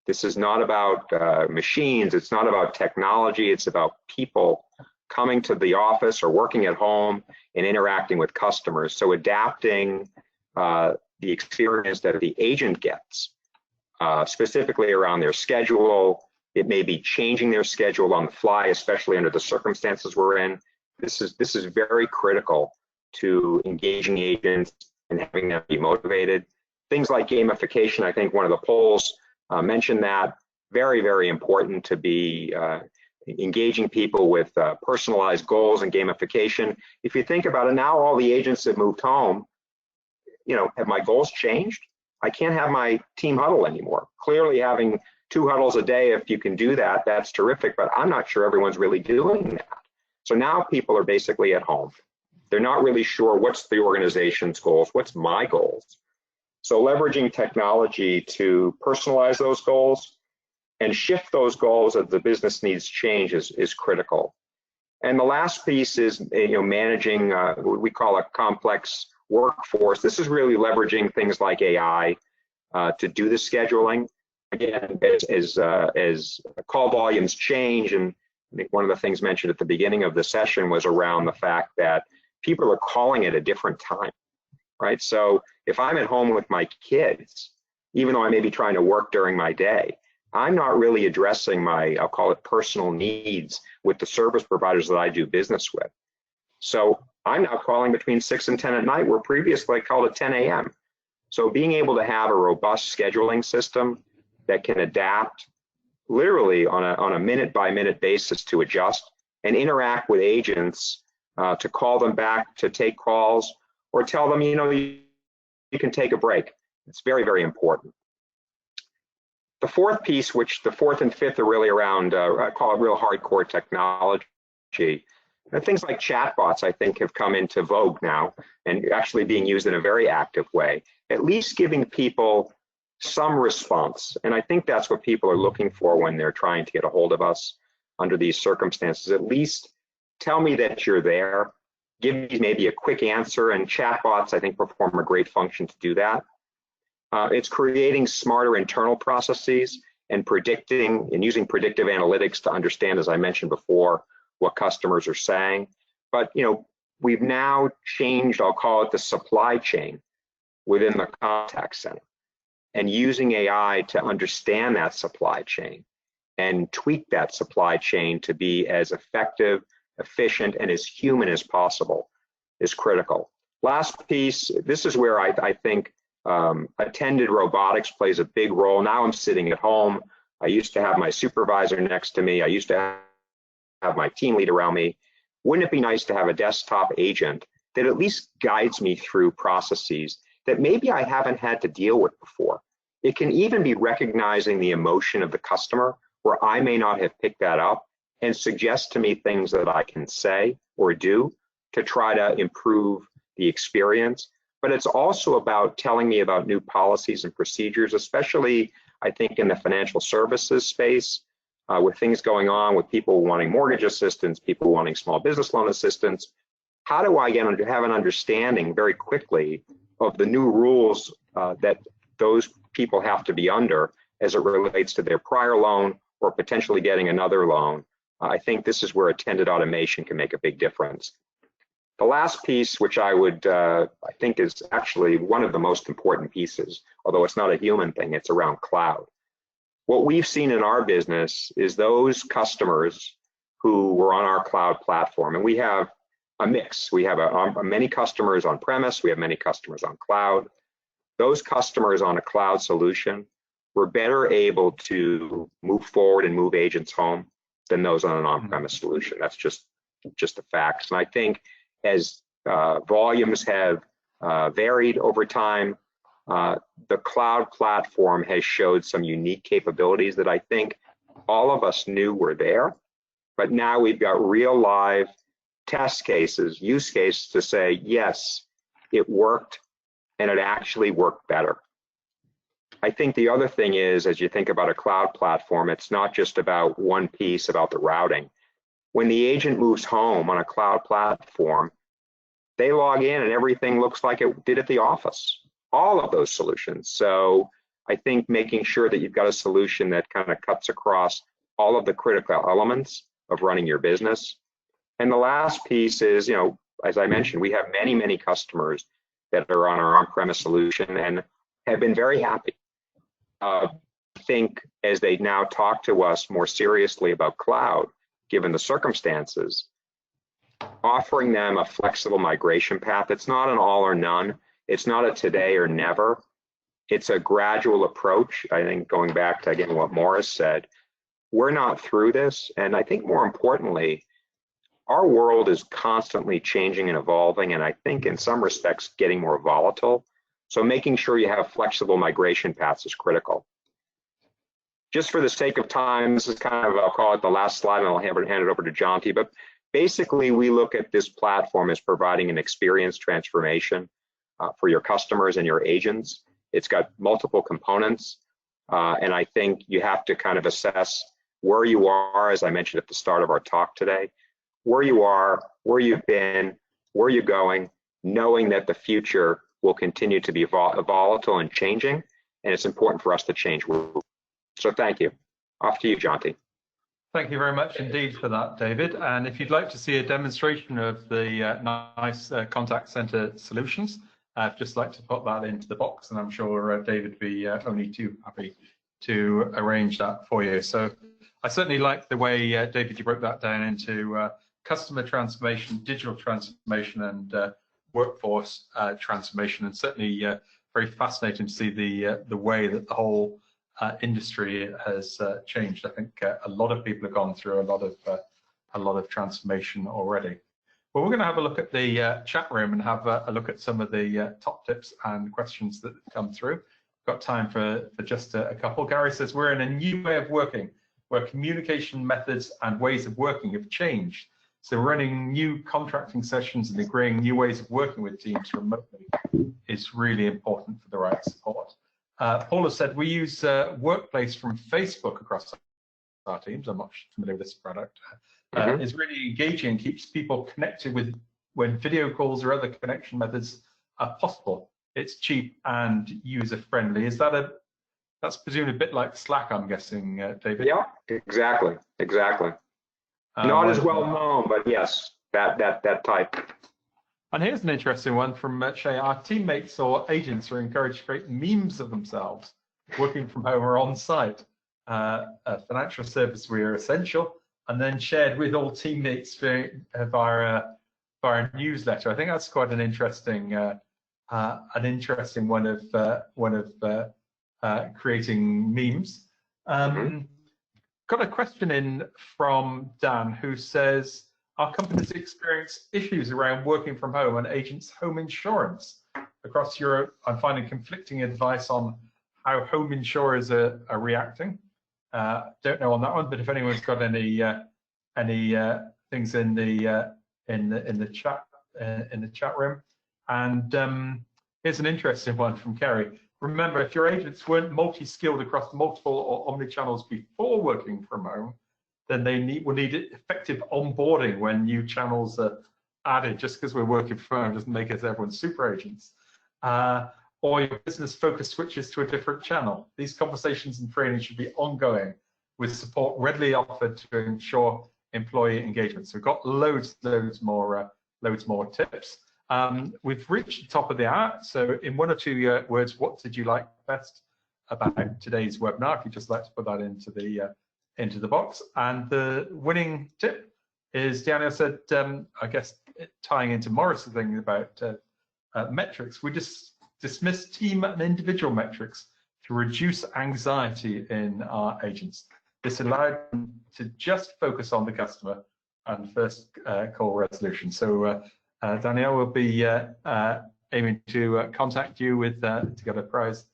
This is not about machines. It's not about technology. It's about people coming to the office or working at home and interacting with customers. So adapting the experience that the agent gets, specifically around their schedule. It may be changing their schedule on the fly, especially under the circumstances we're in. This is very critical to engaging agents and having them be motivated. Things like gamification, I think one of the polls mentioned that, very, very important to be engaging people with personalized goals and gamification. If you think about it, now all the agents that moved home, you know, have my goals changed? I can't have my team huddle anymore. Clearly having 2 huddles a day, if you can do that, that's terrific, but I'm not sure everyone's really doing that. So now people are basically at home. They're not really sure what's the organization's goals, what's my goals. So leveraging technology to personalize those goals and shift those goals as the business needs change is critical. And the last piece is, you know, managing what we call a complex workforce. This is really leveraging things like AI to do the scheduling. Again, as call volumes change, and I think one of the things mentioned at the beginning of the session was around the fact that people are calling at a different time, right? So if I'm at home with my kids, even though I may be trying to work during my day, I'm not really addressing my, I'll call it personal needs with the service providers that I do business with. So I'm now calling between 6 and 10 at night, where previously I called at 10 a.m. So being able to have a robust scheduling system that can adapt literally on a minute-by-minute basis to adjust and interact with agents to call them back, to take calls, or tell them, you know, you can take a break. It's very, very important. The fourth piece, which the fourth and fifth are really around, I call it real hardcore technology. And things like chatbots, I think, have come into vogue now and actually being used in a very active way, at least giving people some response. And I think that's what people are looking for when they're trying to get a hold of us under these circumstances. At least tell me that you're there, give me maybe a quick answer, and chatbots, I think, perform a great function to do that. It's creating smarter internal processes and predicting and using predictive analytics to understand, as I mentioned before, what customers are saying. But, you know, we've now changed, I'll call it the supply chain within the contact center, and using AI to understand that supply chain and tweak that supply chain to be as effective, efficient, and as human as possible is critical. Last piece, this is where I think attended robotics plays a big role. Now I'm sitting at home. I used to have my supervisor next to me. I used to have my team lead around me. wouldn't it be nice to have a desktop agent that at least guides me through processes that maybe I haven't had to deal with before? It can even be recognizing the emotion of the customer where I may not have picked that up and suggest to me things that I can say or do to try to improve the experience. But it's also about telling me about new policies and procedures, especially I think in the financial services space, with things going on with people wanting mortgage assistance, people wanting small business loan assistance. How do I have an understanding very quickly of the new rules that those people have to be under as it relates to their prior loan or potentially getting another loan? I think this is where attended automation can make a big difference. The last piece, which I think is actually one of the most important pieces, although it's not a human thing, it's around cloud. What we've seen in our business is those customers who were on our cloud platform, and we have a mix. We have many customers on premise, we have many customers on cloud. Those customers on a cloud solution were better able to move forward and move agents home than those on an on-premise solution. That's just the facts. And I think as volumes have varied over time, the cloud platform has showed some unique capabilities that I think all of us knew were there, but now we've got real live test cases, use cases to say, yes, it worked and it actually worked better. I think the other thing is, as you think about a cloud platform, it's not just about one piece about the routing. When the agent moves home on a cloud platform, they log in and everything looks like it did at the office, all of those solutions. So I think making sure that you've got a solution that kind of cuts across all of the critical elements of running your business. And the last piece is, as I mentioned, we have many, many customers that are on our on-premise solution and have been very happy. I think as they now talk to us more seriously about cloud, given the circumstances, offering them a flexible migration path. It's not an all or none. It's not a today or never. It's a gradual approach. I think going back to, again, what Morris said, we're not through this. And I think more importantly, our world is constantly changing and evolving, and I think in some respects getting more volatile. So making sure you have flexible migration paths is critical. Just for the sake of time, this is kind of, I'll call it the last slide, and I'll hand it over to Jonty. But basically, we look at this platform as providing an experience transformation for your customers and your agents. It's got multiple components, and I think you have to kind of assess where you are, as I mentioned at the start of our talk today, where you are, where you've been, where you're going, knowing that the future will continue to be volatile and changing, and it's important for us to change. So thank you. Off to you, Jonty. Thank you very much indeed for that, David. And if you'd like to see a demonstration of the nice contact center solutions, I'd just like to put that into the box, and I'm sure David would be only too happy to arrange that for you. So I certainly like the way, David, you broke that down into customer transformation, digital transformation, and workforce transformation, and certainly very fascinating to see the way that the whole industry has changed. I think a lot of people have gone through a lot of transformation already. Well, we're going to have a look at the chat room and have a look at some of the top tips and questions that come through. Got time for just a couple. Gary says, we're in a new way of working where communication methods and ways of working have changed. So running new contracting sessions and agreeing new ways of working with teams remotely is really important for the right support. Paula said, we use Workplace from Facebook across our teams. I'm not familiar with this product. It's really engaging, keeps people connected with when video calls or other connection methods are possible. It's cheap and user-friendly. Is that that's presumably a bit like Slack, I'm guessing, David? Yeah, exactly. Not as well known, but yes, that type. And here's an interesting one from Shay. Our teammates or agents are encouraged to create memes of themselves working from home or on site. A financial service we are essential, and then shared with all teammates via newsletter. I think that's quite an interesting one of creating memes. Got a question in from Dan who says, Our companies experience issues around working from home and agents' home insurance. Across Europe, I'm finding conflicting advice on how home insurers are reacting. Don't know on that one, but if anyone's got any things in the chat room. And here's an interesting one from Kerry. Remember, if your agents weren't multi-skilled across multiple or omni-channels before working from home, then they will need effective onboarding when new channels are added. Just because we're working from home doesn't make us everyone's super agents. Or your business focus switches to a different channel. These conversations and training should be ongoing, with support readily offered to ensure employee engagement. So we've got loads more tips. We've reached the top of the hour. So in one or two words, what did you like best about today's webinar? If you'd just like to put that into the box. And the winning tip is, Daniel said, I guess tying into Morris' thing about metrics, we just dismiss team and individual metrics to reduce anxiety in our agents. This allowed them to just focus on the customer and first call resolution. So Danielle will be aiming to contact you with to get a prize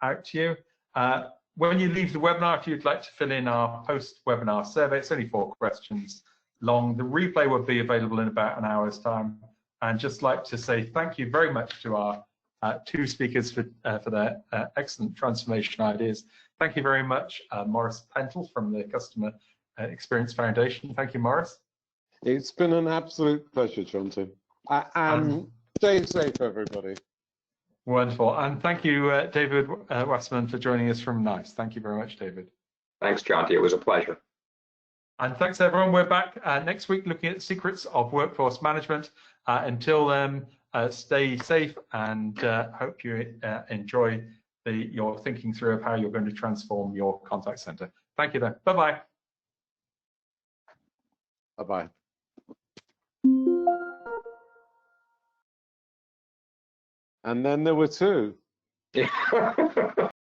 out to you. When you leave the webinar, if you'd like to fill in our post-webinar survey, it's only 4 questions long. The replay will be available in about an hour's time. And just like to say thank you very much to our 2 speakers for their excellent transformation ideas. Thank you very much, Morris Pentle from the Customer Experience Foundation. Thank you, Morris. It's been an absolute pleasure, Jonty. And stay safe, everybody. Wonderful. And thank you, David Wasserman, for joining us from NICE. Thank you very much, David. Thanks, Jonty. It was a pleasure. And thanks, everyone. We're back next week looking at secrets of workforce management. Until then, stay safe and hope you enjoy your thinking through of how you're going to transform your contact center. Thank you, then. Bye-bye. Bye-bye. And then there were 2. Yeah.